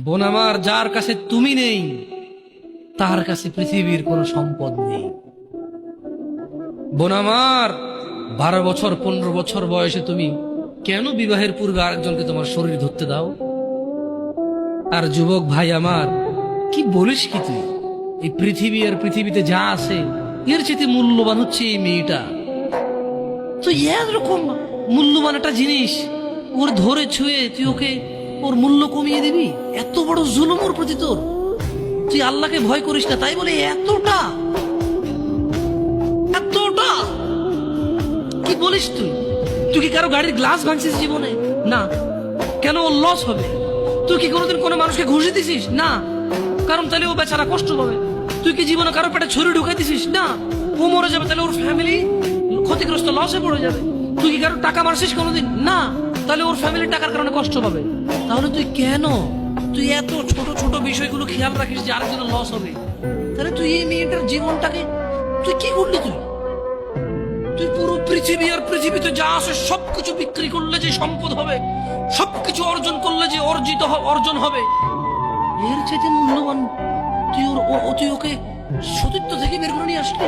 বোন আমার, যার কাছে তুমি নেই তার কাছে পৃথিবীর কোনো সম্পদ নেই। বোন আমার, 12 বছর 15 বছর বয়সে তুমি কেন বিবাহের পূর্বে আরেকজনকে তোমার শরীর ধরতে দাও? আর যুবক ভাই আমার, কি বলিস কি তুই? এই পৃথিবী আর পৃথিবীতে যা আছে এর চেয়ে মূল্যবান হচ্ছে এই মেয়েটা। তো এরকম মূল্যবান একটা জিনিস ওর ধরে ছুঁয়ে তুই ওকে ওর মূল্য কমিয়ে দিবি? এত বড় জুলুম ওর প্রতি তোর! তুই আল্লাহকে ভয় করিস না তাই বলে এতটা এতটা কি বলিস তুই? তুই কি কারো গাড়ির গ্লাস ভাঙছিস জীবনে? না। কেন? ওর লস হবে। তুই কি কোনোদিন কোনো মানুষকে ঘুষি দিছিস? না। কারণ তাহলে ও বেচারা কষ্ট পাবে। তুই কি জীবনে কারো পেটে ছুরি ঢুকাই দিছিস? না। ও মরে যাবে, তাহলে ওর ফ্যামিলি ক্ষতিগ্রস্ত, লসে পড়ে যাবে। তুই কি কারো টাকা মারছিস কোনোদিন? না। তাহলে ওর ফ্যামিলির টাকার কারণে কষ্ট পাবে। তাহলে তুই কেন তুই এত ছোট ছোট বিষয়গুলো খেয়াল রাখিস যে আরেকজনের লস হবে? তাহলে তুই এই মেয়েটার জীবনটাকে তুই কি করলি? তুই পুরো পৃথিবী আর পৃথিবীতে যা আছে সবকিছু বিক্রি করলে যে সম্পদ হবে, সবকিছু অর্জন করলে যে অর্জন হবে, এর চাইতে মূল্যবান তুই ওকে সতীত্ব থেকে বের করে নিয়ে আসলি।